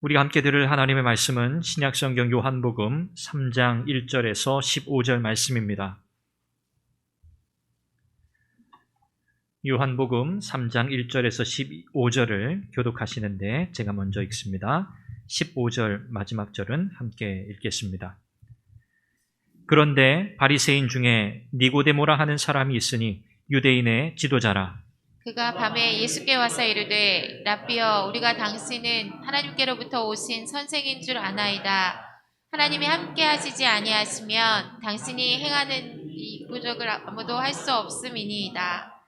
우리가 함께 들을 하나님의 말씀은 신약성경 요한복음 3장 1절에서 15절 말씀입니다. 요한복음 3장 1절에서 15절을 교독하시는데 제가 먼저 읽습니다. 15절 마지막 절은 함께 읽겠습니다. 그런데 바리새인 중에 니고데모라 하는 사람이 있으니 유대인의 지도자라. 그가 밤에 예수께 와서 이르되 라삐여, 우리가 당신은 하나님께로부터 오신 선생인 줄 아나이다. 하나님이 함께 하시지 아니하시면 당신이 행하는 이 표적을 아무도 할 수 없음이니이다.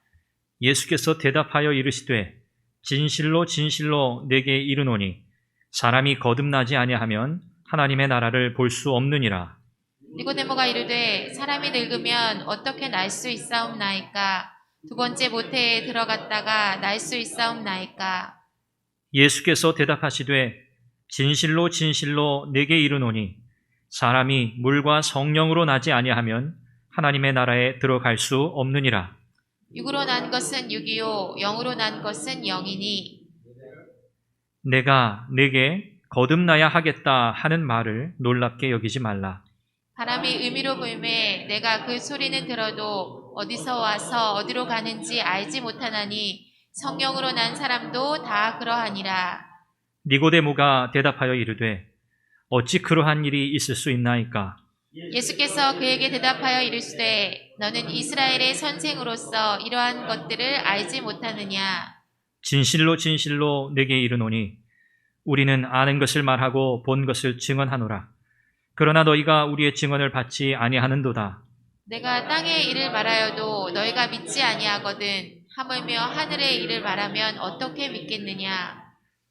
예수께서 대답하여 이르시되 진실로 진실로 내게 이르노니 사람이 거듭나지 아니하면 하나님의 나라를 볼 수 없느니라. 니고데모가 이르되 사람이 늙으면 어떻게 날 수 있사옵나이까? 두 번째 모태에 들어갔다가 날 수 있사옵나이까? 예수께서 대답하시되 진실로 진실로 내게 이르노니 사람이 물과 성령으로 나지 아니하면 하나님의 나라에 들어갈 수 없느니라. 육으로 난 것은 육이요 영으로 난 것은 영이니 내가 내게 거듭나야 하겠다 하는 말을 놀랍게 여기지 말라. 바람이 의미로 불매 내가 그 소리는 들어도 어디서 와서 어디로 가는지 알지 못하나니 성령으로 난 사람도 다 그러하니라. 니고데모가 대답하여 이르되 어찌 그러한 일이 있을 수 있나이까? 예수께서 그에게 대답하여 이르시되 너는 이스라엘의 선생으로서 이러한 것들을 알지 못하느냐? 진실로 진실로 내게 이르노니 우리는 아는 것을 말하고 본 것을 증언하노라. 그러나 너희가 우리의 증언을 받지 아니하는도다. 내가 땅의 일을 말하여도 너희가 믿지 아니하거든 하물며 하늘의 일을 말하면 어떻게 믿겠느냐?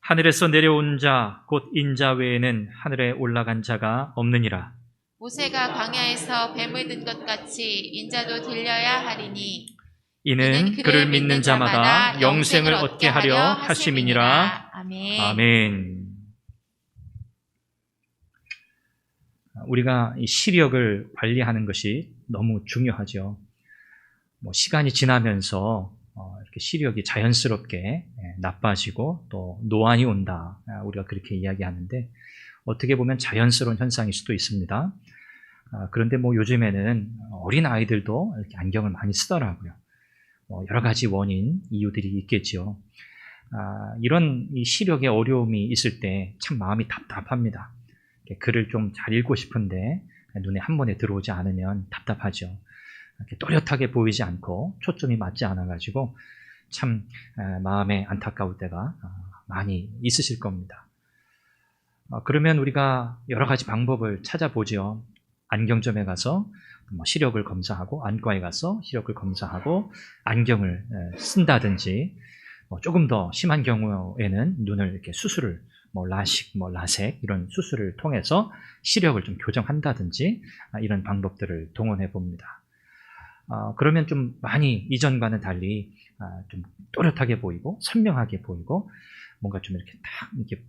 하늘에서 내려온 자 곧 인자 외에는 하늘에 올라간 자가 없느니라. 모세가 광야에서 뱀을 든 것 같이 인자도 들려야 하리니 이는 그를 믿는 자마다 영생을 얻게 하려 하심이니라. 아멘. 아멘. 우리가 이 시력을 관리하는 것이 너무 중요하죠. 시간이 지나면서 이렇게 시력이 자연스럽게 나빠지고 또 노안이 온다. 우리가 그렇게 이야기하는데 어떻게 보면 자연스러운 현상일 수도 있습니다. 그런데 요즘에는 어린 아이들도 이렇게 안경을 많이 쓰더라고요. 여러 가지 원인, 이유들이 있겠죠. 이런 이 시력에 어려움이 있을 때 참 마음이 답답합니다. 글을 좀 잘 읽고 싶은데 눈에 한 번에 들어오지 않으면 답답하죠. 이렇게 또렷하게 보이지 않고 초점이 맞지 않아가지고 참 마음에 안타까울 때가 많이 있으실 겁니다. 그러면 우리가 여러 가지 방법을 찾아보죠. 안경점에 가서 시력을 검사하고 안과에 가서 시력을 검사하고 안경을 쓴다든지 조금 더 심한 경우에는 눈을 이렇게 수술을 라식, 라섹 이런 수술을 통해서 시력을 좀 교정한다든지 이런 방법들을 동원해 봅니다. 그러면 좀 많이 이전과는 달리 좀 또렷하게 보이고 선명하게 보이고 뭔가 좀 이렇게 딱 이렇게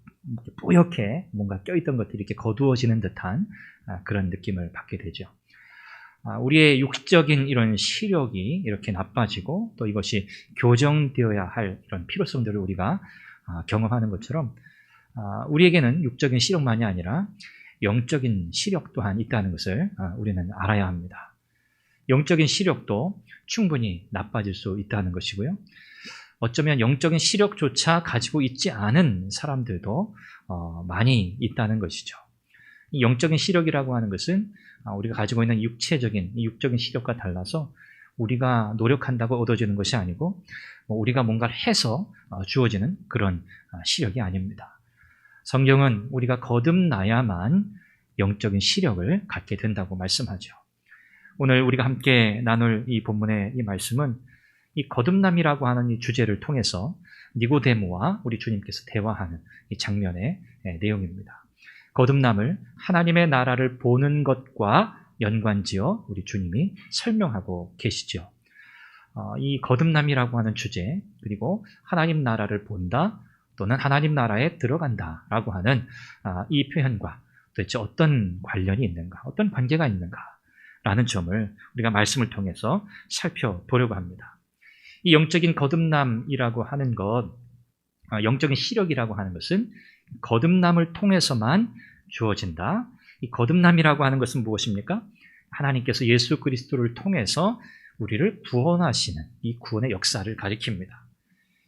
뿌옇게 뭔가 껴있던 것들이 이렇게 거두어지는 듯한 그런 느낌을 받게 되죠. 우리의 육적인 이런 시력이 이렇게 나빠지고 또 이것이 교정되어야 할 이런 필요성들을 우리가 경험하는 것처럼 우리에게는 육적인 시력만이 아니라 영적인 시력 또한 있다는 것을 우리는 알아야 합니다. 영적인 시력도 충분히 나빠질 수 있다는 것이고요. 어쩌면 영적인 시력조차 가지고 있지 않은 사람들도 많이 있다는 것이죠. 이 영적인 시력이라고 하는 것은 우리가 가지고 있는 육체적인 육적인 시력과 달라서 우리가 노력한다고 얻어지는 것이 아니고 우리가 뭔가를 해서 주어지는 그런 시력이 아닙니다. 성경은 우리가 거듭나야만 영적인 시력을 갖게 된다고 말씀하죠. 오늘 우리가 함께 나눌 이 본문의 이 말씀은 이 거듭남이라고 하는 이 주제를 통해서 니고데모와 우리 주님께서 대화하는 이 장면의 내용입니다. 거듭남을 하나님의 나라를 보는 것과 연관지어 우리 주님이 설명하고 계시죠. 이 거듭남이라고 하는 주제 그리고 하나님 나라를 본다 또는 하나님 나라에 들어간다라고 하는 이 표현과 도대체 어떤 관련이 있는가, 어떤 관계가 있는가라는 점을 우리가 말씀을 통해서 살펴보려고 합니다. 이 영적인 거듭남이라고 하는 것 영적인 시력이라고 하는 것은 거듭남을 통해서만 주어진다. 이 거듭남이라고 하는 것은 무엇입니까? 하나님께서 예수 그리스도를 통해서 우리를 구원하시는 이 구원의 역사를 가리킵니다.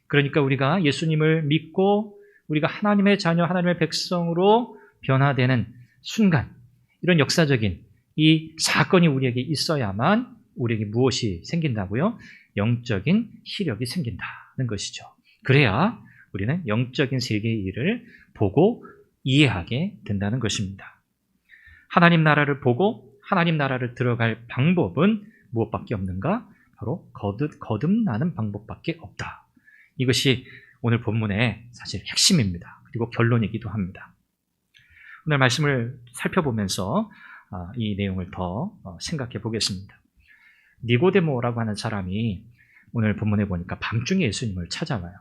그러니까 우리가 예수님을 믿고 우리가 하나님의 자녀, 하나님의 백성으로 변화되는 순간, 이런 역사적인 이 사건이 우리에게 있어야만 우리에게 무엇이 생긴다고요? 영적인 시력이 생긴다는 것이죠. 그래야 우리는 영적인 세계의 일을 보고 이해하게 된다는 것입니다. 하나님 나라를 보고 하나님 나라를 들어갈 방법은 무엇밖에 없는가? 바로 거듭나는 방법밖에 없다. 이것이 오늘 본문의 사실 핵심입니다. 그리고 결론이기도 합니다. 오늘 말씀을 살펴보면서 이 내용을 더 생각해 보겠습니다. 니고데모라고 하는 사람이 오늘 본문에 보니까 밤중에 예수님을 찾아와요.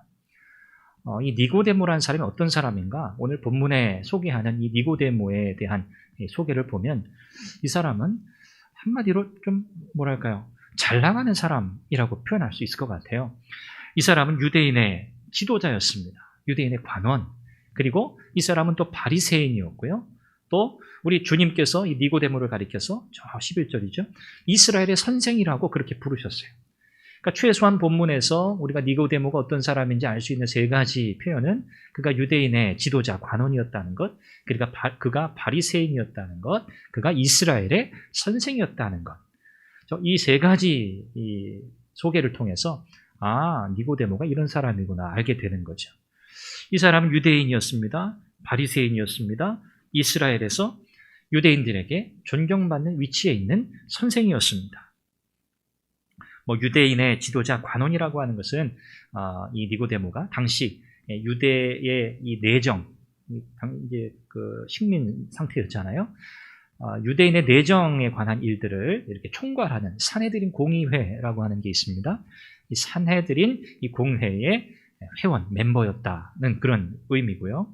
이 니고데모라는 사람이 어떤 사람인가? 오늘 본문에 소개하는 이 니고데모에 대한 소개를 보면 이 사람은 한마디로 좀 뭐랄까요? 잘 나가는 사람이라고 표현할 수 있을 것 같아요. 이 사람은 유대인의 지도자였습니다. 유대인의 관원. 그리고 이 사람은 또 바리새인이었고요. 또 우리 주님께서 이 니고데모를 가리켜서 저 11절이죠. 이스라엘의 선생이라고 그렇게 부르셨어요. 그러니까 최소한 본문에서 우리가 니고데모가 어떤 사람인지 알 수 있는 세 가지 표현은 그가 유대인의 지도자, 관원이었다는 것, 그가 바리새인이었다는 것, 그가 이스라엘의 선생이었다는 것. 이 세 가지 소개를 통해서 니고데모가 이런 사람이구나 알게 되는 거죠. 이 사람은 유대인이었습니다. 바리새인이었습니다. 이스라엘에서 유대인들에게 존경받는 위치에 있는 선생이었습니다. 유대인의 지도자 관원이라고 하는 것은 이 니고데모가 당시 유대의 이 내정, 이제 그 식민 상태였잖아요. 유대인의 내정에 관한 일들을 이렇게 총괄하는 산헤드린 공의회라고 하는 게 있습니다. 이 산헤드린 이 공회의 회원, 멤버였다는 그런 의미고요.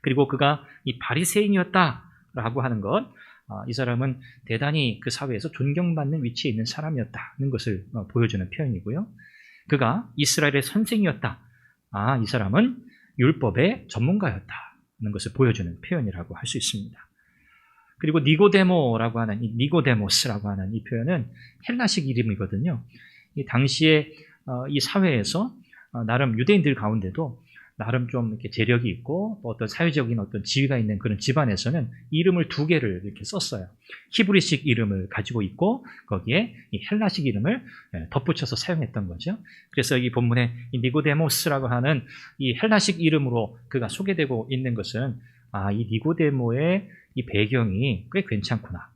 그리고 그가 이 바리새인이었다라고 하는 것, 이 사람은 대단히 그 사회에서 존경받는 위치에 있는 사람이었다는 것을 보여주는 표현이고요. 그가 이스라엘의 선생이었다. 이 사람은 율법의 전문가였다는 것을 보여주는 표현이라고 할 수 있습니다. 그리고 니고데모라고 하는 이 니고데모스라고 하는 이 표현은 헬라식 이름이거든요. 이 당시에 이 사회에서 나름 유대인들 가운데도 나름 좀 이렇게 재력이 있고 어떤 사회적인 어떤 지위가 있는 그런 집안에서는 이름을 두 개를 이렇게 썼어요. 히브리식 이름을 가지고 있고 거기에 이 헬라식 이름을 덧붙여서 사용했던 거죠. 그래서 이 본문에 이 니고데모스라고 하는 이 헬라식 이름으로 그가 소개되고 있는 것은 이 니고데모의 이 배경이 꽤 괜찮구나.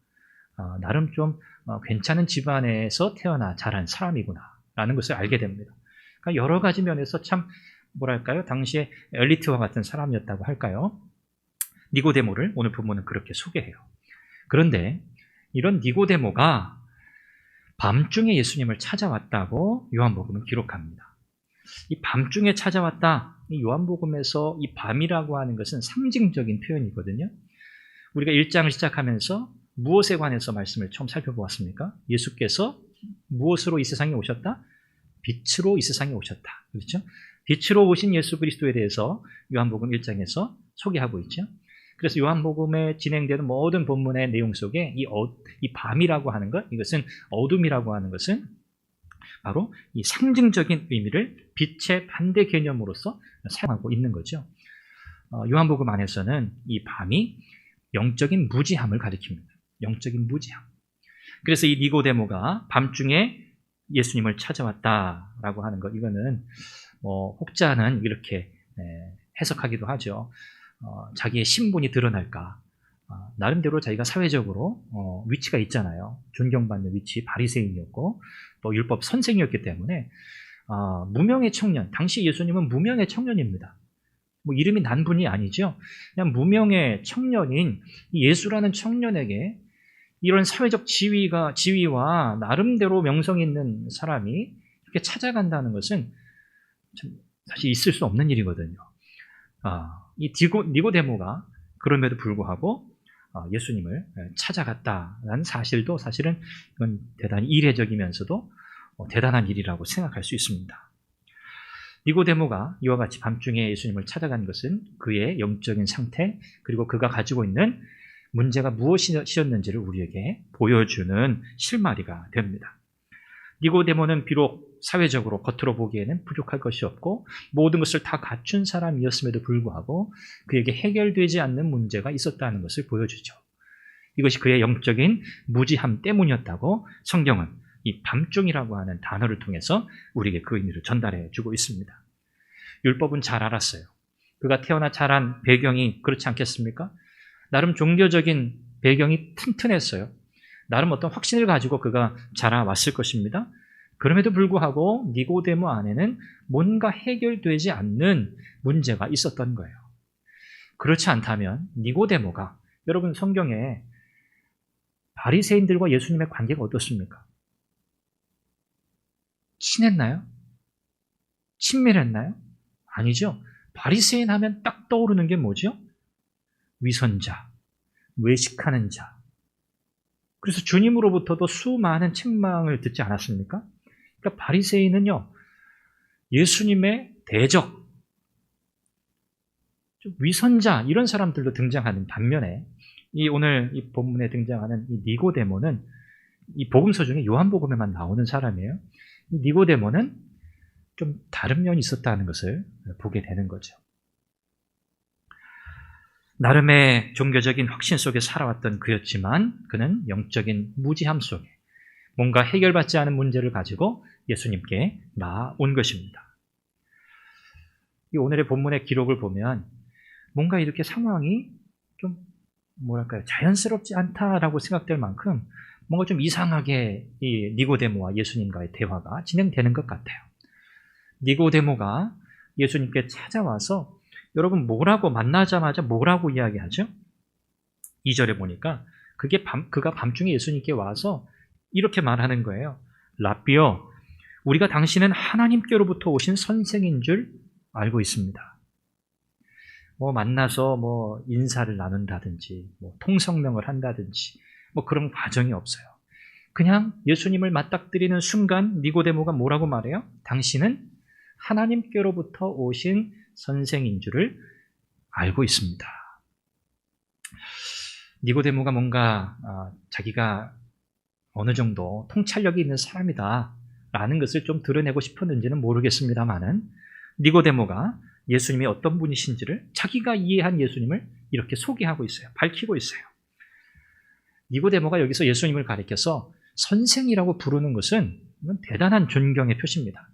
나름 좀 괜찮은 집안에서 태어나 자란 사람이구나 라는 것을 알게 됩니다. 그러니까 여러 가지 면에서 참 뭐랄까요? 당시에 엘리트와 같은 사람이었다고 할까요? 니고데모를 오늘 본문은 그렇게 소개해요. 그런데 이런 니고데모가 밤중에 예수님을 찾아왔다고 요한복음은 기록합니다. 이 밤중에 찾아왔다. 이 요한복음에서 이 밤이라고 하는 것은 상징적인 표현이거든요. 우리가 1장을 시작하면서 무엇에 관해서 말씀을 처음 살펴보았습니까? 예수께서 무엇으로 이 세상에 오셨다? 빛으로 이 세상에 오셨다. 그렇죠? 빛으로 오신 예수 그리스도에 대해서 요한복음 1장에서 소개하고 있죠. 그래서 요한복음에 진행되는 모든 본문의 내용 속에 이 밤이라고 하는 것, 이것은 어둠이라고 하는 것은 바로 이 상징적인 의미를 빛의 반대 개념으로서 사용하고 있는 거죠. 요한복음 안에서는 이 밤이 영적인 무지함을 가리킵니다. 영적인 무지함. 그래서 이 니고데모가 밤중에 예수님을 찾아왔다라고 하는 것, 이거는 혹자는 이렇게 해석하기도 하죠. 자기의 신분이 드러날까. 나름대로 자기가 사회적으로 위치가 있잖아요. 존경받는 위치, 바리새인이었고 또 율법 선생이었기 때문에 무명의 청년, 당시 예수님은 무명의 청년입니다. 이름이 난 분이 아니죠. 그냥 무명의 청년인 예수라는 청년에게 이런 사회적 지위와 나름대로 명성 있는 사람이 이렇게 찾아간다는 것은 사실 있을 수 없는 일이거든요. 이 니고데모가 그럼에도 불구하고 예수님을 찾아갔다는 사실도 사실은 이건 대단히 이례적이면서도 대단한 일이라고 생각할 수 있습니다. 니고데모가 이와 같이 밤중에 예수님을 찾아간 것은 그의 영적인 상태, 그리고 그가 가지고 있는 문제가 무엇이었는지를 우리에게 보여주는 실마리가 됩니다. 니고데모는 비록 사회적으로 겉으로 보기에는 부족할 것이 없고 모든 것을 다 갖춘 사람이었음에도 불구하고 그에게 해결되지 않는 문제가 있었다는 것을 보여주죠. 이것이 그의 영적인 무지함 때문이었다고 성경은 이 밤중이라고 하는 단어를 통해서 우리에게 그 의미를 전달해 주고 있습니다. 율법은 잘 알았어요. 그가 태어나 자란 배경이 그렇지 않겠습니까? 나름 종교적인 배경이 튼튼했어요. 나름 어떤 확신을 가지고 그가 자라왔을 것입니다. 그럼에도 불구하고 니고데모 안에는 뭔가 해결되지 않는 문제가 있었던 거예요. 그렇지 않다면 니고데모가, 여러분 성경에 바리새인들과 예수님의 관계가 어떻습니까? 친했나요? 친밀했나요? 아니죠. 바리새인 하면 딱 떠오르는 게 뭐죠? 위선자, 외식하는 자. 그래서 주님으로부터도 수많은 책망을 듣지 않았습니까? 그러니까 바리새인은요, 예수님의 대적, 위선자 이런 사람들도 등장하는 반면에 오늘 이 본문에 등장하는 이 니고데모는 이 복음서 중에 요한복음에만 나오는 사람이에요. 이 니고데모는 좀 다른 면이 있었다는 것을 보게 되는 거죠. 나름의 종교적인 확신 속에 살아왔던 그였지만 그는 영적인 무지함 속에 뭔가 해결받지 않은 문제를 가지고 예수님께 나온 것입니다. 이 오늘의 본문의 기록을 보면 뭔가 이렇게 상황이 좀 뭐랄까요, 자연스럽지 않다라고 생각될 만큼 뭔가 좀 이상하게 이 니고데모와 예수님과의 대화가 진행되는 것 같아요. 니고데모가 예수님께 찾아와서 여러분 뭐라고 만나자마자 뭐라고 이야기하죠? 2절에 보니까 그가 밤중에 예수님께 와서 이렇게 말하는 거예요. 라삐여, 우리가 당신은 하나님께로부터 오신 선생인 줄 알고 있습니다. 만나서 인사를 나눈다든지 통성명을 한다든지 그런 과정이 없어요. 그냥 예수님을 맞닥뜨리는 순간 니고데모가 뭐라고 말해요? 당신은 하나님께로부터 오신 선생인 줄을 알고 있습니다. 니고데모가 뭔가 자기가 어느 정도 통찰력이 있는 사람이다 라는 것을 좀 드러내고 싶었는지는 모르겠습니다만은 니고데모가 예수님이 어떤 분이신지를 자기가 이해한 예수님을 이렇게 소개하고 있어요. 밝히고 있어요. 니고데모가 여기서 예수님을 가리켜서 선생이라고 부르는 것은 대단한 존경의 표시입니다.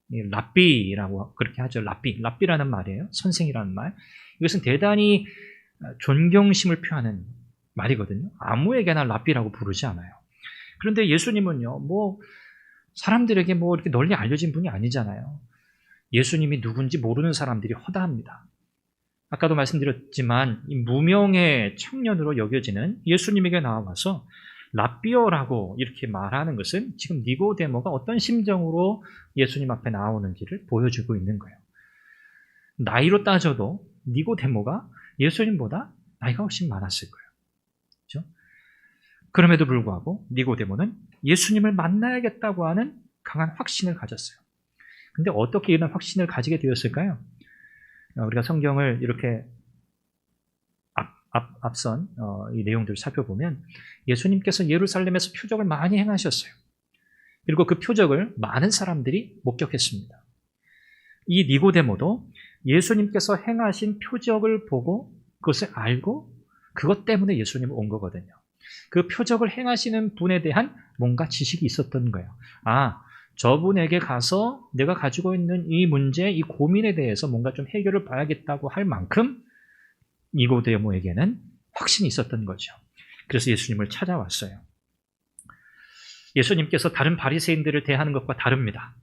랍비라고 그렇게 하죠. 랍비라는 말이에요. 선생이라는 말. 이것은 대단히 존경심을 표하는 말이거든요. 아무에게나 랍비라고 부르지 않아요. 그런데 예수님은요, 사람들에게 이렇게 널리 알려진 분이 아니잖아요. 예수님이 누군지 모르는 사람들이 허다합니다. 아까도 말씀드렸지만 이 무명의 청년으로 여겨지는 예수님에게 나와서 랍비어라고 이렇게 말하는 것은 지금 니고데모가 어떤 심정으로 예수님 앞에 나오는지를 보여주고 있는 거예요. 나이로 따져도 니고데모가 예수님보다 나이가 훨씬 많았을 거예요. 그렇죠? 그럼에도 불구하고 니고데모는 예수님을 만나야겠다고 하는 강한 확신을 가졌어요. 근데 어떻게 이런 확신을 가지게 되었을까요? 우리가 성경을 이렇게 앞선 이 내용들을 살펴보면 예수님께서 예루살렘에서 표적을 많이 행하셨어요. 그리고 그 표적을 많은 사람들이 목격했습니다. 이 니고데모도 예수님께서 행하신 표적을 보고 그것을 알고 그것 때문에 예수님을 온 거거든요. 그 표적을 행하시는 분에 대한 뭔가 지식이 있었던 거예요. 저분에게 가서 내가 가지고 있는 이 문제, 이 고민에 대해서 뭔가 좀 해결을 봐야겠다고 할 만큼 니고데모에게는 확신이 있었던 거죠. 그래서 예수님을 찾아왔어요. 예수님께서 다른 바리새인들을 대하는 것과 다릅니다.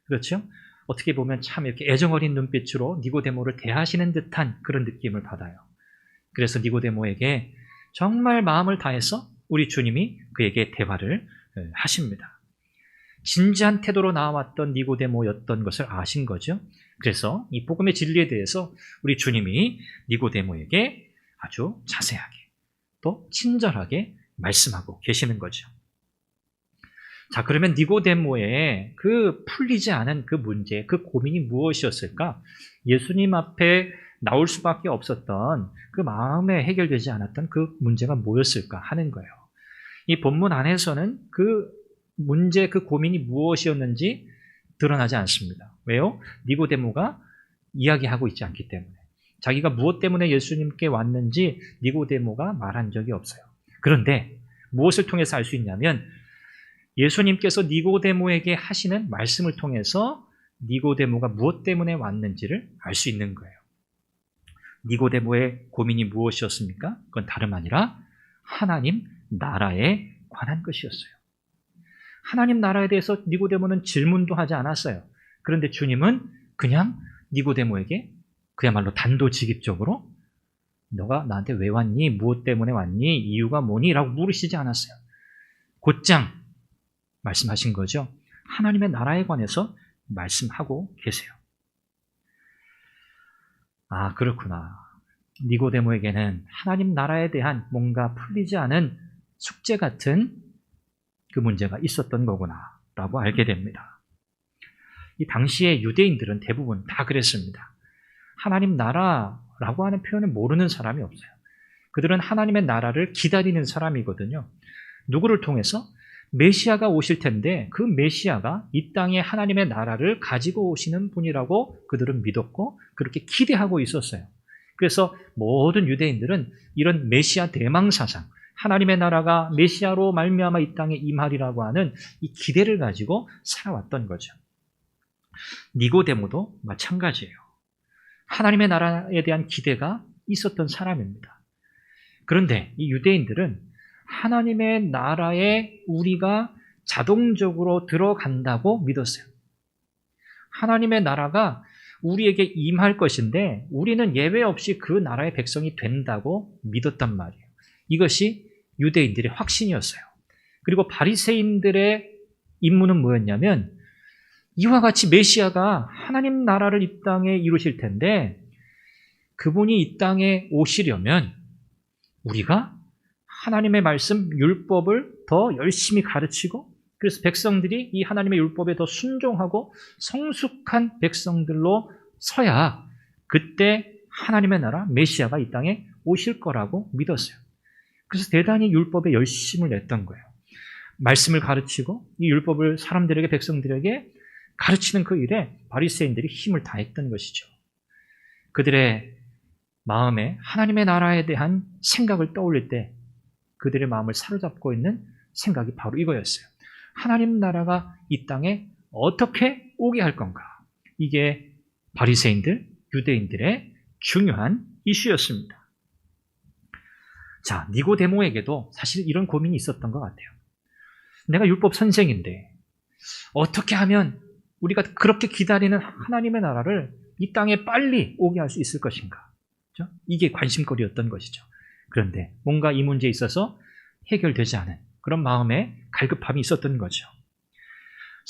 그렇죠? 어떻게 보면 참 이렇게 애정어린 눈빛으로 니고데모를 대하시는 듯한 그런 느낌을 받아요. 그래서 니고데모에게 정말 마음을 다해서 우리 주님이 그에게 대화를 하십니다. 진지한 태도로 나왔던 니고데모였던 것을 아신 거죠. 그래서 이 복음의 진리에 대해서 우리 주님이 니고데모에게 아주 자세하게 또 친절하게 말씀하고 계시는 거죠. 자, 그러면 니고데모의 그 풀리지 않은 그 문제, 그 고민이 무엇이었을까? 예수님 앞에 나올 수밖에 없었던 그 마음에 해결되지 않았던 그 문제가 뭐였을까 하는 거예요. 이 본문 안에서는 그 문제, 그 고민이 무엇이었는지 드러나지 않습니다. 왜요? 니고데모가 이야기하고 있지 않기 때문에. 자기가 무엇 때문에 예수님께 왔는지 니고데모가 말한 적이 없어요. 그런데 무엇을 통해서 알 수 있냐면 예수님께서 니고데모에게 하시는 말씀을 통해서 니고데모가 무엇 때문에 왔는지를 알 수 있는 거예요. 니고데모의 고민이 무엇이었습니까? 그건 다름 아니라 하나님 나라에 관한 것이었어요. 하나님 나라에 대해서 니고데모는 질문도 하지 않았어요. 그런데 주님은 그냥 니고데모에게 그야말로 단도직입적으로 너가 나한테 왜 왔니? 무엇 때문에 왔니? 이유가 뭐니? 라고 물으시지 않았어요. 곧장 말씀하신 거죠. 하나님의 나라에 관해서 말씀하고 계세요. 아, 그렇구나. 니고데모에게는 하나님 나라에 대한 뭔가 풀리지 않은 숙제 같은 그 문제가 있었던 거구나 라고 알게 됩니다. 이 당시의 유대인들은 대부분 다 그랬습니다. 하나님 나라라고 하는 표현을 모르는 사람이 없어요. 그들은 하나님의 나라를 기다리는 사람이거든요. 누구를 통해서? 메시아가 오실 텐데 그 메시아가 이 땅에 하나님의 나라를 가지고 오시는 분이라고 그들은 믿었고 그렇게 기대하고 있었어요. 그래서 모든 유대인들은 이런 메시아 대망사상, 하나님의 나라가 메시아로 말미암아 이 땅에 임하리라고 하는 이 기대를 가지고 살아왔던 거죠. 니고데모도 마찬가지예요. 하나님의 나라에 대한 기대가 있었던 사람입니다. 그런데 이 유대인들은 하나님의 나라에 우리가 자동적으로 들어간다고 믿었어요. 하나님의 나라가 우리에게 임할 것인데 우리는 예외 없이 그 나라의 백성이 된다고 믿었단 말이에요. 이것이 유대인들의 확신이었어요. 그리고 바리새인들의 임무는 뭐였냐면 이와 같이 메시아가 하나님 나라를 이 땅에 이루실 텐데 그분이 이 땅에 오시려면 우리가 하나님의 말씀, 율법을 더 열심히 가르치고 그래서 백성들이 이 하나님의 율법에 더 순종하고 성숙한 백성들로 서야 그때 하나님의 나라, 메시아가 이 땅에 오실 거라고 믿었어요. 그래서 대단히 율법에 열심을 냈던 거예요. 말씀을 가르치고 이 율법을 사람들에게, 백성들에게 가르치는 그 일에 바리새인들이 힘을 다했던 것이죠. 그들의 마음에 하나님의 나라에 대한 생각을 떠올릴 때 그들의 마음을 사로잡고 있는 생각이 바로 이거였어요. 하나님 나라가 이 땅에 어떻게 오게 할 건가? 이게 바리새인들, 유대인들의 중요한 이슈였습니다. 자, 니고데모에게도 사실 이런 고민이 있었던 것 같아요. 내가 율법 선생인데 어떻게 하면 우리가 그렇게 기다리는 하나님의 나라를 이 땅에 빨리 오게 할 수 있을 것인가? 그렇죠? 이게 관심거리였던 것이죠. 그런데 뭔가 이 문제에 있어서 해결되지 않은 그런 마음에 갈급함이 있었던 거죠.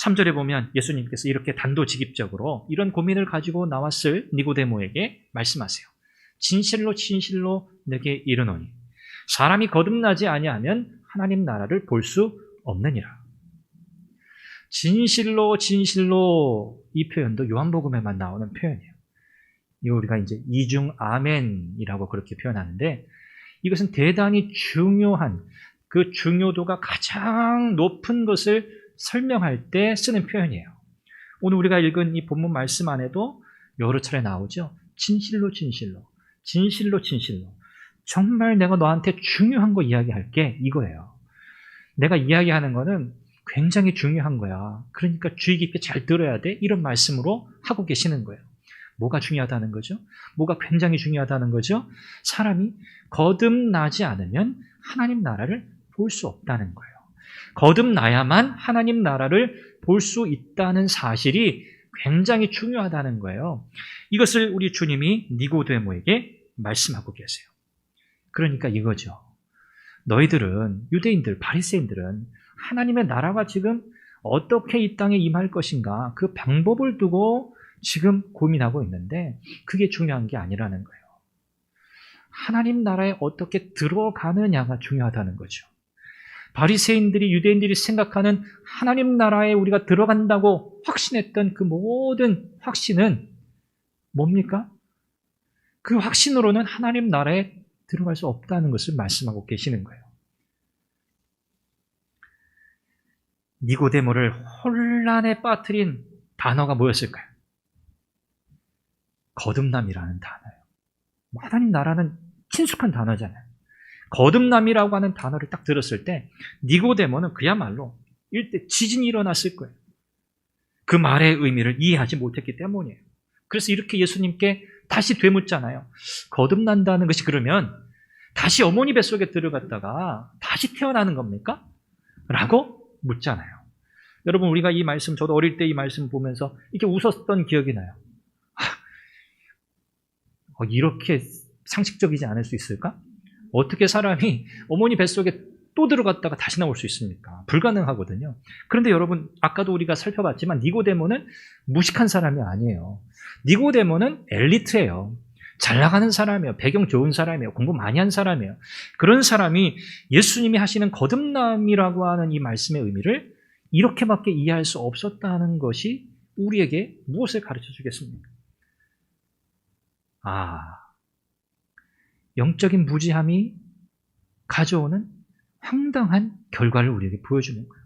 3절에 보면 예수님께서 이렇게 단도직입적으로 이런 고민을 가지고 나왔을 니고데모에게 말씀하세요. 진실로 진실로 내게 이르노니 사람이 거듭나지 아니하면 하나님 나라를 볼 수 없느니라. 진실로 진실로 이 표현도 요한복음에만 나오는 표현이에요. 이거 우리가 이제 이중 아멘이라고 그렇게 표현하는데 이것은 대단히 중요한 그 중요도가 가장 높은 것을 설명할 때 쓰는 표현이에요. 오늘 우리가 읽은 이 본문 말씀 안에도 여러 차례 나오죠. 진실로 진실로, 진실로 진실로. 정말 내가 너한테 중요한 거 이야기할게 이거예요. 내가 이야기하는 거는 굉장히 중요한 거야. 그러니까 주의 깊게 잘 들어야 돼. 이런 말씀으로 하고 계시는 거예요. 뭐가 중요하다는 거죠? 뭐가 굉장히 중요하다는 거죠? 사람이 거듭나지 않으면 하나님 나라를 볼 수 없다는 거예요. 거듭나야만 하나님 나라를 볼 수 있다는 사실이 굉장히 중요하다는 거예요. 이것을 우리 주님이 니고데모에게 말씀하고 계세요. 그러니까 이거죠. 너희들은, 유대인들, 바리새인들은 하나님의 나라가 지금 어떻게 이 땅에 임할 것인가 그 방법을 두고 지금 고민하고 있는데 그게 중요한 게 아니라는 거예요. 하나님 나라에 어떻게 들어가느냐가 중요하다는 거죠. 바리새인들이 유대인들이 생각하는 하나님 나라에 우리가 들어간다고 확신했던 그 모든 확신은 뭡니까? 그 확신으로는 하나님 나라에 들어갈 수 없다는 것을 말씀하고 계시는 거예요. 니고데모를 혼란에 빠뜨린 단어가 뭐였을까요? 거듭남이라는 단어예요. 하나님 나라는 친숙한 단어잖아요. 거듭남이라고 하는 단어를 딱 들었을 때 니고데모는 그야말로 일대 지진이 일어났을 거예요. 그 말의 의미를 이해하지 못했기 때문이에요. 그래서 이렇게 예수님께 다시 되묻잖아요. 거듭난다는 것이 그러면 다시 어머니 뱃속에 들어갔다가 다시 태어나는 겁니까? 라고 묻잖아요. 여러분, 우리가 이 말씀, 저도 어릴 때 이 말씀 보면서 이렇게 웃었던 기억이 나요. 이렇게 상식적이지 않을 수 있을까? 어떻게 사람이 어머니 뱃속에 또 들어갔다가 다시 나올 수 있습니까? 불가능하거든요. 그런데 여러분, 아까도 우리가 살펴봤지만 니고데모는 무식한 사람이 아니에요. 니고데모는 엘리트예요. 잘 나가는 사람이에요. 배경 좋은 사람이에요. 공부 많이 한 사람이에요. 그런 사람이 예수님이 하시는 거듭남이라고 하는 이 말씀의 의미를 이렇게밖에 이해할 수 없었다는 것이 우리에게 무엇을 가르쳐 주겠습니까? 영적인 무지함이 가져오는 황당한 결과를 우리에게 보여주는 거예요.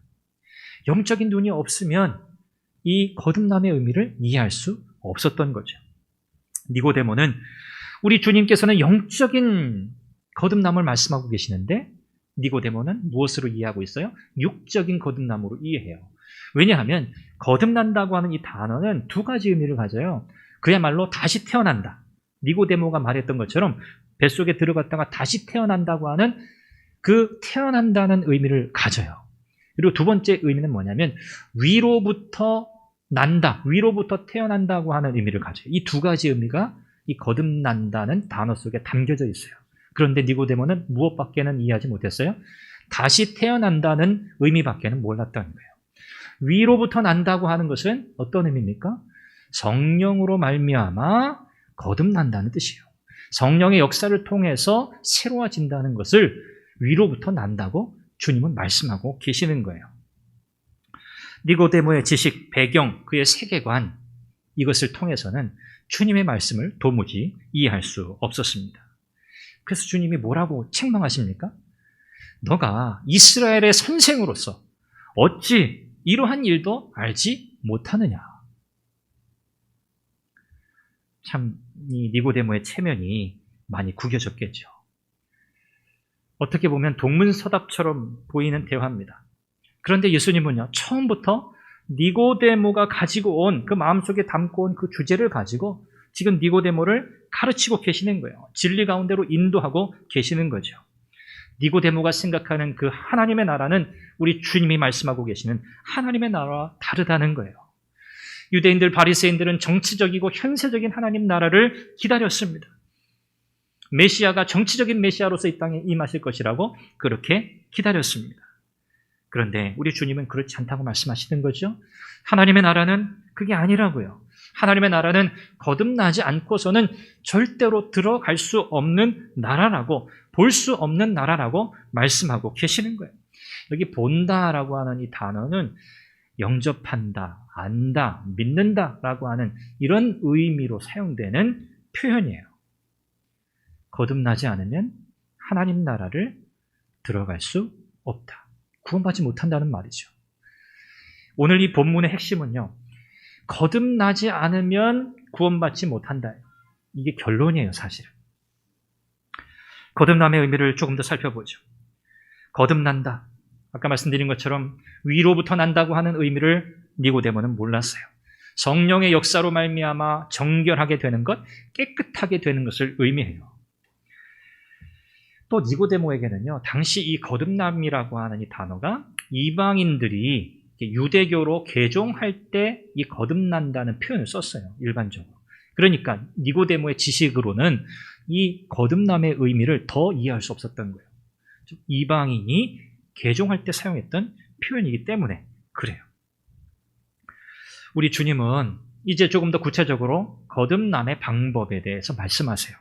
영적인 눈이 없으면 이 거듭남의 의미를 이해할 수 없었던 거죠. 니고데모는 우리 주님께서는 영적인 거듭남을 말씀하고 계시는데 니고데모는 무엇으로 이해하고 있어요? 육적인 거듭남으로 이해해요. 왜냐하면 거듭난다고 하는 이 단어는 두 가지 의미를 가져요. 그야말로 다시 태어난다. 니고데모가 말했던 것처럼 뱃속에 들어갔다가 다시 태어난다고 하는 그 태어난다는 의미를 가져요. 그리고 두 번째 의미는 뭐냐면 위로부터 난다, 위로부터 태어난다고 하는 의미를 가져요. 이 두 가지 의미가 이 거듭난다는 단어 속에 담겨져 있어요. 그런데 니고데모는 무엇밖에는 이해하지 못했어요? 다시 태어난다는 의미밖에는 몰랐다는 거예요. 위로부터 난다고 하는 것은 어떤 의미입니까? 성령으로 말미암아 거듭난다는 뜻이에요. 성령의 역사를 통해서 새로워진다는 것을 위로부터 난다고 주님은 말씀하고 계시는 거예요. 니고데모의 지식, 배경, 그의 세계관, 이것을 통해서는 주님의 말씀을 도무지 이해할 수 없었습니다. 그래서 주님이 뭐라고 책망하십니까? 너가 이스라엘의 선생으로서 어찌 이러한 일도 알지 못하느냐? 참, 이 니고데모의 체면이 많이 구겨졌겠죠. 어떻게 보면 동문서답처럼 보이는 대화입니다. 그런데 예수님은요, 처음부터 니고데모가 가지고 온 그 마음속에 담고 온 그 주제를 가지고 지금 니고데모를 가르치고 계시는 거예요. 진리 가운데로 인도하고 계시는 거죠. 니고데모가 생각하는 그 하나님의 나라는 우리 주님이 말씀하고 계시는 하나님의 나라와 다르다는 거예요. 유대인들, 바리새인들은 정치적이고 현세적인 하나님 나라를 기다렸습니다. 메시아가 정치적인 메시아로서 이 땅에 임하실 것이라고 그렇게 기다렸습니다. 그런데 우리 주님은 그렇지 않다고 말씀하시는 거죠. 하나님의 나라는 그게 아니라고요. 하나님의 나라는 거듭나지 않고서는 절대로 들어갈 수 없는 나라라고, 볼 수 없는 나라라고 말씀하고 계시는 거예요. 여기 본다라고 하는 이 단어는 영접한다, 안다, 믿는다라고 하는 이런 의미로 사용되는 표현이에요. 거듭나지 않으면 하나님 나라를 들어갈 수 없다. 구원받지 못한다는 말이죠. 오늘 이 본문의 핵심은요, 거듭나지 않으면 구원받지 못한다. 이게 결론이에요, 사실은. 거듭남의 의미를 조금 더 살펴보죠. 거듭난다. 아까 말씀드린 것처럼 위로부터 난다고 하는 의미를 니고데모는 몰랐어요. 성령의 역사로 말미암아 정결하게 되는 것, 깨끗하게 되는 것을 의미해요. 또 니고데모에게는요, 당시 이 거듭남이라고 하는 이 단어가 이방인들이 유대교로 개종할 때 이 거듭난다는 표현을 썼어요, 일반적으로. 그러니까 니고데모의 지식으로는 이 거듭남의 의미를 더 이해할 수 없었던 거예요. 이방인이 개종할 때 사용했던 표현이기 때문에 그래요. 우리 주님은 이제 조금 더 구체적으로 거듭남의 방법에 대해서 말씀하세요.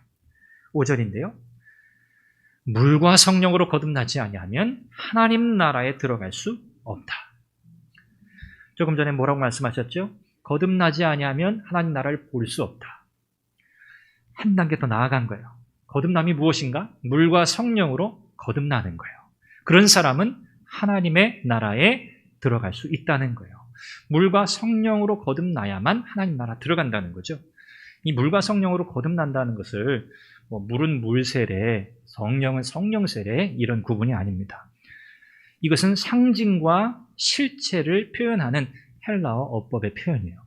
5절인데요. 물과 성령으로 거듭나지 아니하면 하나님 나라에 들어갈 수 없다. 조금 전에 뭐라고 말씀하셨죠? 거듭나지 아니하면 하나님 나라를 볼 수 없다. 한 단계 더 나아간 거예요. 거듭남이 무엇인가? 물과 성령으로 거듭나는 거예요. 그런 사람은 하나님의 나라에 들어갈 수 있다는 거예요. 물과 성령으로 거듭나야만 하나님 나라 들어간다는 거죠. 이 물과 성령으로 거듭난다는 것을 물은 물 세례, 성령은 성령 세례 이런 구분이 아닙니다. 이것은 상징과 실체를 표현하는 헬라어 어법의 표현이에요.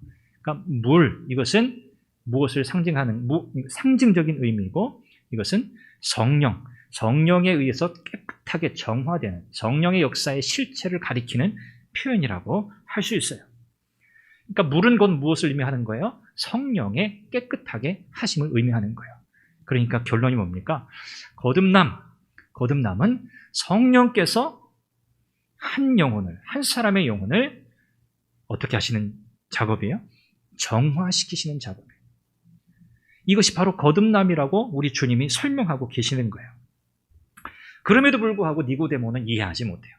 그러니까 물, 이것은 무엇을 상징하는 상징적인 의미이고, 이것은 성령, 성령에 의해서 깨끗하게 정화되는 성령의 역사의 실체를 가리키는 표현이라고 할 수 있어요. 그러니까 물은 곧 무엇을 의미하는 거예요? 성령의 깨끗하게 하심을 의미하는 거예요. 그러니까 결론이 뭡니까? 거듭남은 성령께서 한 영혼을, 한 사람의 영혼을 어떻게 하시는 작업이에요? 정화시키시는 작업이에요. 이것이 바로 거듭남이라고 우리 주님이 설명하고 계시는 거예요. 그럼에도 불구하고 니고데모는 이해하지 못해요.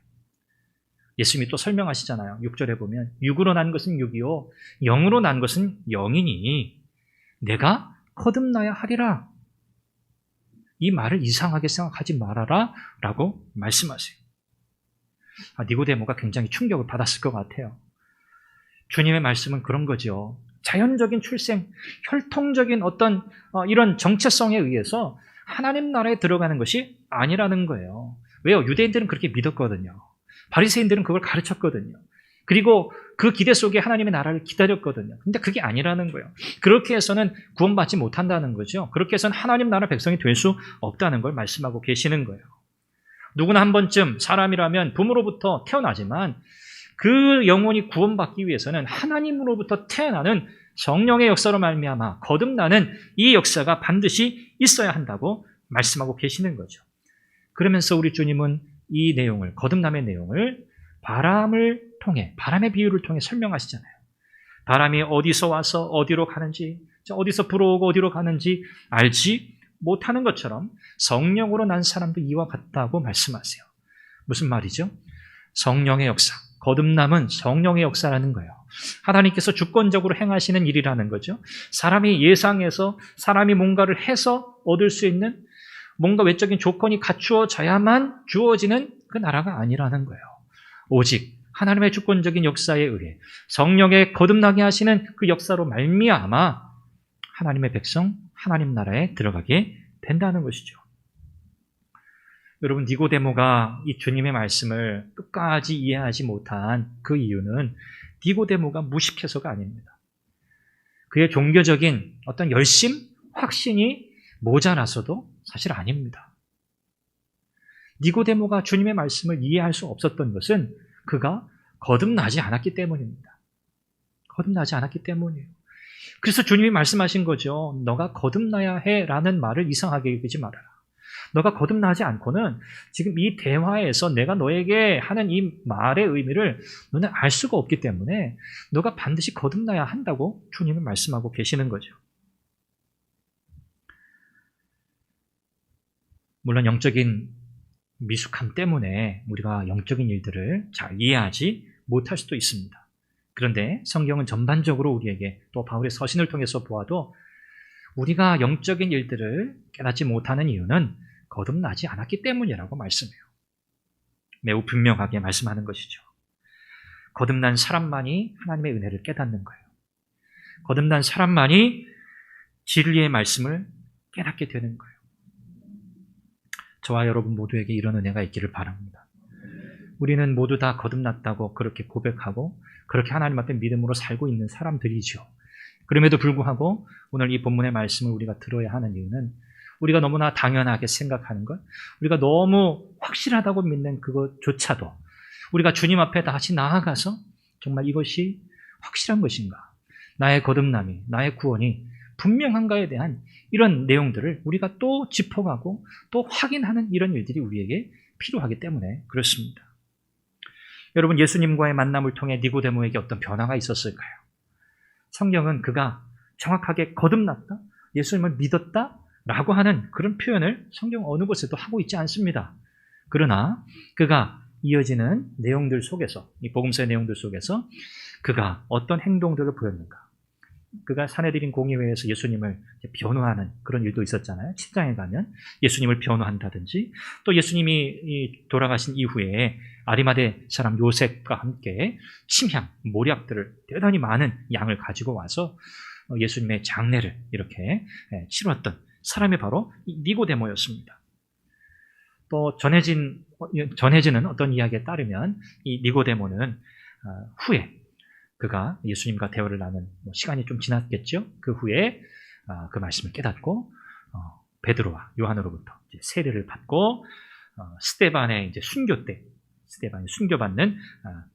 예수님이 또 설명하시잖아요. 6절에 보면 육으로 난 것은 육이요 영으로 난 것은 영이니 내가 거듭나야 하리라. 이 말을 이상하게 생각하지 말아라 라고 말씀하세요. 니고데모가 굉장히 충격을 받았을 것 같아요. 주님의 말씀은 그런 거죠. 자연적인 출생, 혈통적인 어떤 이런 정체성에 의해서 하나님 나라에 들어가는 것이 아니라는 거예요. 왜요? 유대인들은 그렇게 믿었거든요. 바리새인들은 그걸 가르쳤거든요. 그리고 그 기대 속에 하나님의 나라를 기다렸거든요. 근데 그게 아니라는 거예요. 그렇게 해서는 구원받지 못한다는 거죠. 그렇게 해서는 하나님 나라 백성이 될 수 없다는 걸 말씀하고 계시는 거예요. 누구나 한 번쯤 사람이라면 부모로부터 태어나지만 그 영혼이 구원받기 위해서는 하나님으로부터 태어나는 성령의 역사로 말미암아 거듭나는 이 역사가 반드시 있어야 한다고 말씀하고 계시는 거죠. 그러면서 우리 주님은 이 내용을, 거듭남의 내용을 바람을 통해, 바람의 비유를 통해 설명하시잖아요. 바람이 어디서 와서 어디로 가는지, 어디서 불어오고 어디로 가는지 알지 못하는 것처럼 성령으로 난 사람도 이와 같다고 말씀하세요. 무슨 말이죠? 성령의 역사, 거듭남은 성령의 역사라는 거예요. 하나님께서 주권적으로 행하시는 일이라는 거죠. 사람이 예상해서, 사람이 뭔가를 해서 얻을 수 있는 뭔가 외적인 조건이 갖추어져야만 주어지는 그 나라가 아니라는 거예요. 오직 하나님의 주권적인 역사에 의해 성령의 거듭나게 하시는 그 역사로 말미암아 하나님의 백성, 하나님 나라에 들어가게 된다는 것이죠. 여러분, 니고데모가 이 주님의 말씀을 끝까지 이해하지 못한 그 이유는 니고데모가 무식해서가 아닙니다. 그의 종교적인 어떤 열심, 확신이 모자라서도 사실 아닙니다. 니고데모가 주님의 말씀을 이해할 수 없었던 것은 그가 거듭나지 않았기 때문입니다. 거듭나지 않았기 때문이에요. 그래서 주님이 말씀하신 거죠. 너가 거듭나야 해 라는 말을 이상하게 여기지 말아라. 너가 거듭나지 않고는 지금 이 대화에서 내가 너에게 하는 이 말의 의미를 너는 알 수가 없기 때문에 너가 반드시 거듭나야 한다고 주님은 말씀하고 계시는 거죠. 물론 영적인 미숙함 때문에 우리가 영적인 일들을 잘 이해하지 못할 수도 있습니다. 그런데 성경은 전반적으로 우리에게 또 바울의 서신을 통해서 보아도 우리가 영적인 일들을 깨닫지 못하는 이유는 거듭나지 않았기 때문이라고 말씀해요. 매우 분명하게 말씀하는 것이죠. 거듭난 사람만이 하나님의 은혜를 깨닫는 거예요. 거듭난 사람만이 진리의 말씀을 깨닫게 되는 거예요. 저와 여러분 모두에게 이런 은혜가 있기를 바랍니다. 우리는 모두 다 거듭났다고 그렇게 고백하고 그렇게 하나님 앞에 믿음으로 살고 있는 사람들이죠. 그럼에도 불구하고 오늘 이 본문의 말씀을 우리가 들어야 하는 이유는 우리가 너무나 당연하게 생각하는 것, 우리가 너무 확실하다고 믿는 그것조차도 우리가 주님 앞에 다시 나아가서 정말 이것이 확실한 것인가, 나의 거듭남이, 나의 구원이 분명한가에 대한 이런 내용들을 우리가 또 짚어가고 또 확인하는 이런 일들이 우리에게 필요하기 때문에 그렇습니다. 여러분, 예수님과의 만남을 통해 니고데모에게 어떤 변화가 있었을까요? 성경은 그가 정확하게 거듭났다, 예수님을 믿었다 라고 하는 그런 표현을 성경 어느 곳에도 하고 있지 않습니다. 그러나 그가 이어지는 내용들 속에서, 이 복음서의 내용들 속에서 그가 어떤 행동들을 보였는가? 그가 사내들인 공의회에서 예수님을 변호하는 그런 일도 있었잖아요. 10장에 가면 예수님을 변호한다든지, 또 예수님이 돌아가신 이후에 아리마대 사람 요셉과 함께 침향, 모략들을 대단히 많은 양을 가지고 와서 예수님의 장례를 이렇게 치렀던 사람이 바로 니고데모였습니다. 또 전해지는 어떤 이야기에 따르면 이 니고데모는 후에 그가 예수님과 대화를 나눈 시간이 좀 지났겠죠. 그 후에 그 말씀을 깨닫고 베드로와 요한으로부터 이제 세례를 받고 스데반의 이제 순교 때 스데반이 순교받는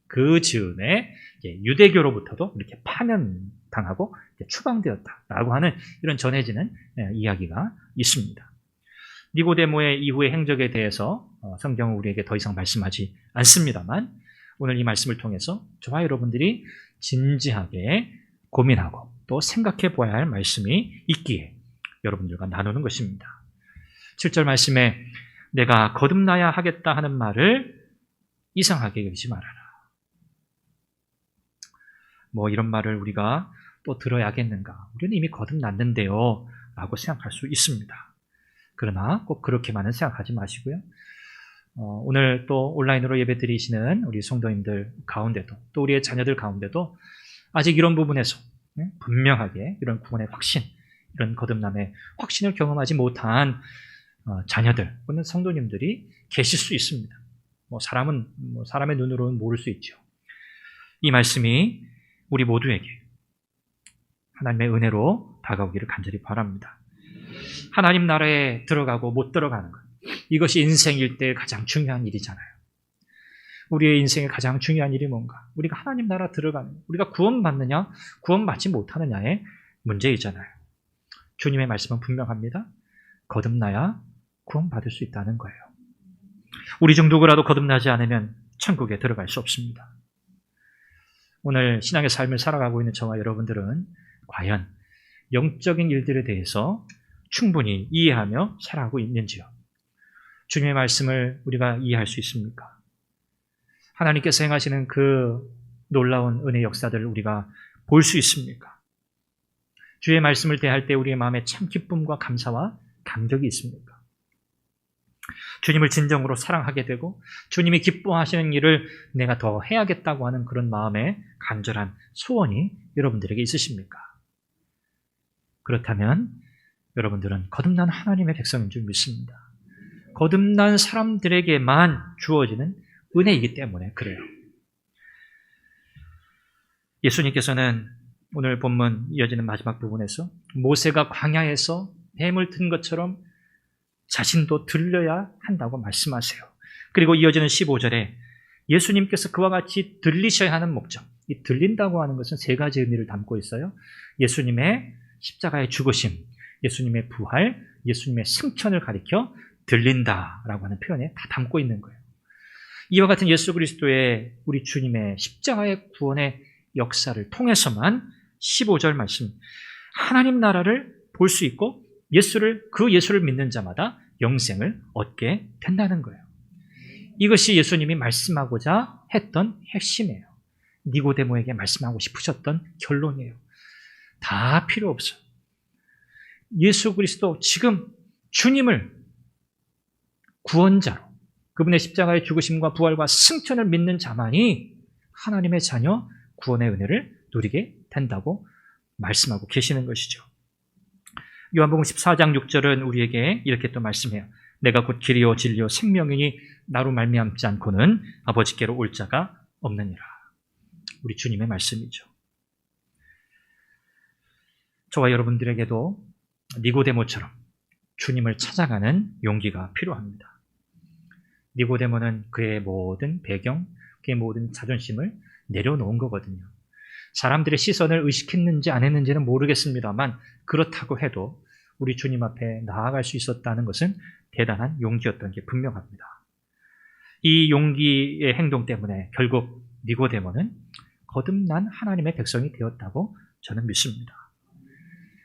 그 즈음에 유대교로부터도 이렇게 파면당하고 추방되었다라고 하는 이런 전해지는 이야기가 있습니다. 니고데모의 이후의 행적에 대해서 성경은 우리에게 더 이상 말씀하지 않습니다만, 오늘 이 말씀을 통해서 저와 여러분들이 진지하게 고민하고 또 생각해 보아야 할 말씀이 있기에 여러분들과 나누는 것입니다. 7절 말씀에 내가 거듭나야 하겠다 하는 말을 이상하게 여기지 말아라. 뭐 이런 말을 우리가 또 들어야겠는가? 우리는 이미 거듭났는데요 라고 생각할 수 있습니다. 그러나 꼭 그렇게만은 생각하지 마시고요. 오늘 또 온라인으로 예배 드리시는 우리 성도님들 가운데도, 또 우리의 자녀들 가운데도 아직 이런 부분에서 분명하게 이런 구원의 확신, 이런 거듭남의 확신을 경험하지 못한 자녀들 또는 성도님들이 계실 수 있습니다. 사람은 사람의 눈으로는 모를 수 있죠. 이 말씀이 우리 모두에게 하나님의 은혜로 다가오기를 간절히 바랍니다. 하나님 나라에 들어가고 못 들어가는 것, 이것이 인생일 때 가장 중요한 일이잖아요. 우리의 인생의 가장 중요한 일이 뭔가? 우리가 하나님 나라 들어가는, 우리가 구원받느냐, 구원받지 못하느냐의 문제이잖아요. 주님의 말씀은 분명합니다. 거듭나야 구원받을 수 있다는 거예요. 우리 중 누구라도 거듭나지 않으면 천국에 들어갈 수 없습니다. 오늘 신앙의 삶을 살아가고 있는 저와 여러분들은 과연 영적인 일들에 대해서 충분히 이해하며 살아가고 있는지요? 주님의 말씀을 우리가 이해할 수 있습니까? 하나님께서 행하시는 그 놀라운 은혜 역사들을 우리가 볼 수 있습니까? 주의 말씀을 대할 때 우리의 마음에 참 기쁨과 감사와 감격이 있습니까? 주님을 진정으로 사랑하게 되고 주님이 기뻐하시는 일을 내가 더 해야겠다고 하는 그런 마음의 간절한 소원이 여러분들에게 있으십니까? 그렇다면 여러분들은 거듭난 하나님의 백성인 줄 믿습니다. 거듭난 사람들에게만 주어지는 은혜이기 때문에 그래요. 예수님께서는 오늘 본문 이어지는 마지막 부분에서 모세가 광야에서 뱀을 든 것처럼 자신도 들려야 한다고 말씀하세요. 그리고 이어지는 15절에 예수님께서 그와 같이 들리셔야 하는 목적, 이 들린다고 하는 것은 세 가지 의미를 담고 있어요. 예수님의 십자가의 죽으심, 예수님의 부활, 예수님의 승천을 가리켜 들린다라고 하는 표현에 다 담고 있는 거예요. 이와 같은 예수 그리스도의 우리 주님의 십자가의 구원의 역사를 통해서만 15절 말씀, 하나님 나라를 볼 수 있고 그 예수를 믿는 자마다 영생을 얻게 된다는 거예요. 이것이 예수님이 말씀하고자 했던 핵심이에요. 니고데모에게 말씀하고 싶으셨던 결론이에요. 다 필요 없어요. 예수 그리스도 지금 주님을 구원자로, 그분의 십자가의 죽으심과 부활과 승천을 믿는 자만이 하나님의 자녀 구원의 은혜를 누리게 된다고 말씀하고 계시는 것이죠. 요한복음 14장 6절은 우리에게 이렇게 또 말씀해요. 내가 곧 길이요 진리요 생명이니 나로 말미암지 않고는 아버지께로 올 자가 없느니라. 우리 주님의 말씀이죠. 저와 여러분들에게도 니고데모처럼 주님을 찾아가는 용기가 필요합니다. 니고데모는 그의 모든 배경, 그의 모든 자존심을 내려놓은 거거든요. 사람들의 시선을 의식했는지 안 했는지는 모르겠습니다만 그렇다고 해도 우리 주님 앞에 나아갈 수 있었다는 것은 대단한 용기였던 게 분명합니다. 이 용기의 행동 때문에 결국 니고데모는 거듭난 하나님의 백성이 되었다고 저는 믿습니다.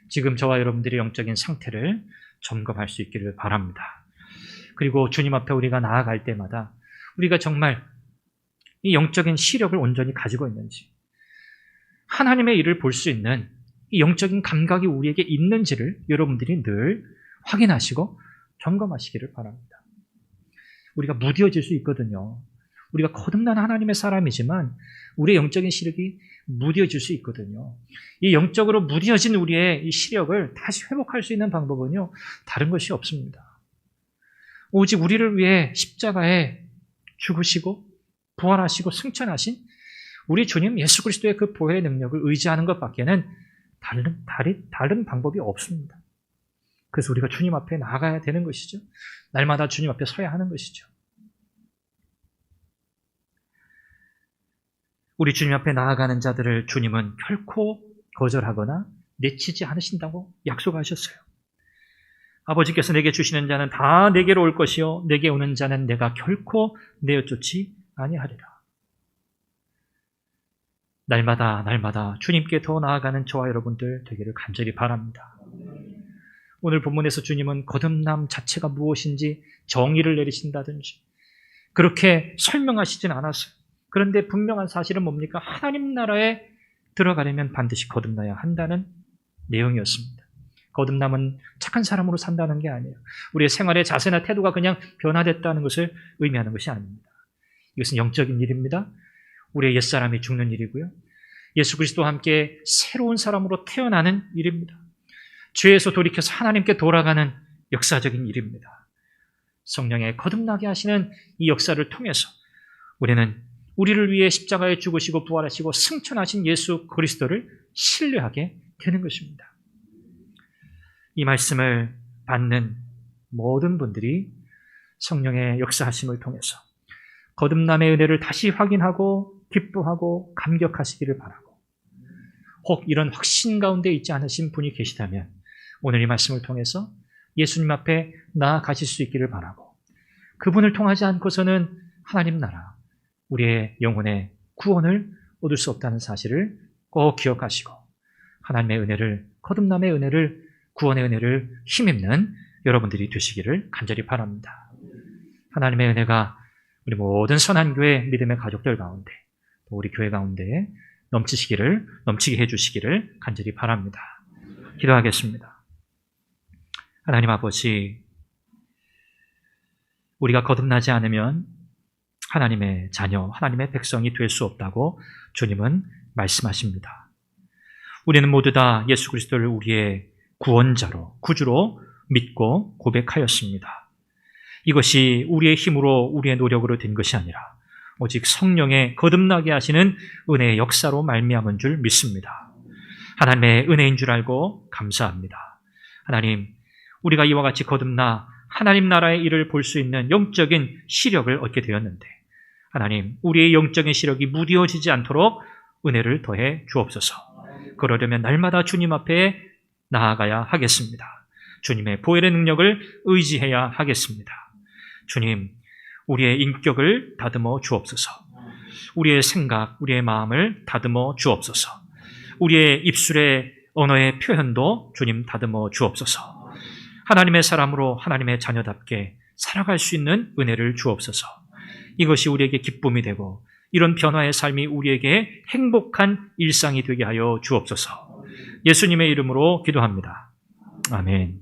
지금 저와 여러분들의 영적인 상태를 점검할 수 있기를 바랍니다. 그리고 주님 앞에 우리가 나아갈 때마다 우리가 정말 이 영적인 시력을 온전히 가지고 있는지, 하나님의 일을 볼 수 있는 이 영적인 감각이 우리에게 있는지를 여러분들이 늘 확인하시고 점검하시기를 바랍니다. 우리가 무뎌질 수 있거든요. 우리가 거듭난 하나님의 사람이지만 우리의 영적인 시력이 무뎌질 수 있거든요. 이 영적으로 무뎌진 우리의 이 시력을 다시 회복할 수 있는 방법은요, 다른 것이 없습니다. 오직 우리를 위해 십자가에 죽으시고 부활하시고 승천하신 우리 주님 예수 그리스도의 그 보혈의 능력을 의지하는 것밖에는 다른 방법이 없습니다. 그래서 우리가 주님 앞에 나아가야 되는 것이죠. 날마다 주님 앞에 서야 하는 것이죠. 우리 주님 앞에 나아가는 자들을 주님은 결코 거절하거나 내치지 않으신다고 약속하셨어요. 아버지께서 내게 주시는 자는 다 내게로 올 것이요 내게 오는 자는 내가 결코 내어 쫓지 아니하리라. 날마다 주님께 더 나아가는 저와 여러분들 되기를 간절히 바랍니다. 오늘 본문에서 주님은 거듭남 자체가 무엇인지 정의를 내리신다든지 그렇게 설명하시진 않았어요. 그런데 분명한 사실은 뭡니까? 하나님 나라에 들어가려면 반드시 거듭나야 한다는 내용이었습니다. 거듭남은 착한 사람으로 산다는 게 아니에요. 우리의 생활의 자세나 태도가 그냥 변화됐다는 것을 의미하는 것이 아닙니다. 이것은 영적인 일입니다. 우리의 옛사람이 죽는 일이고요. 예수 그리스도와 함께 새로운 사람으로 태어나는 일입니다. 죄에서 돌이켜서 하나님께 돌아가는 역사적인 일입니다. 성령의 거듭나게 하시는 이 역사를 통해서 우리는 우리를 위해 십자가에 죽으시고 부활하시고 승천하신 예수 그리스도를 신뢰하게 되는 것입니다. 이 말씀을 받는 모든 분들이 성령의 역사하심을 통해서 거듭남의 은혜를 다시 확인하고 기뻐하고 감격하시기를 바라고, 혹 이런 확신 가운데 있지 않으신 분이 계시다면 오늘 이 말씀을 통해서 예수님 앞에 나아가실 수 있기를 바라고, 그분을 통하지 않고서는 하나님 나라, 우리의 영혼의 구원을 얻을 수 없다는 사실을 꼭 기억하시고 하나님의 은혜를, 거듭남의 은혜를, 구원의 은혜를 힘입는 여러분들이 되시기를 간절히 바랍니다. 하나님의 은혜가 우리 모든 선한 교회 믿음의 가족들 가운데, 또 우리 교회 가운데 넘치게 해주시기를 간절히 바랍니다. 기도하겠습니다. 하나님 아버지, 우리가 거듭나지 않으면 하나님의 자녀, 하나님의 백성이 될 수 없다고 주님은 말씀하십니다. 우리는 모두 다 예수 그리스도를 우리의 구원자로, 구주로 믿고 고백하였습니다. 이것이 우리의 힘으로, 우리의 노력으로 된 것이 아니라 오직 성령의 거듭나게 하시는 은혜의 역사로 말미암은 줄 믿습니다. 하나님의 은혜인 줄 알고 감사합니다. 하나님, 우리가 이와 같이 거듭나 하나님 나라의 일을 볼 수 있는 영적인 시력을 얻게 되었는데, 하나님, 우리의 영적인 시력이 무뎌지지 않도록 은혜를 더해 주옵소서. 그러려면 날마다 주님 앞에 나아가야 하겠습니다. 주님의 보혈의 능력을 의지해야 하겠습니다. 주님, 우리의 인격을 다듬어 주옵소서. 우리의 생각, 우리의 마음을 다듬어 주옵소서. 우리의 입술의 언어의 표현도 주님 다듬어 주옵소서. 하나님의 사람으로 하나님의 자녀답게 살아갈 수 있는 은혜를 주옵소서. 이것이 우리에게 기쁨이 되고 이런 변화의 삶이 우리에게 행복한 일상이 되게 하여 주옵소서. 예수님의 이름으로 기도합니다. 아멘.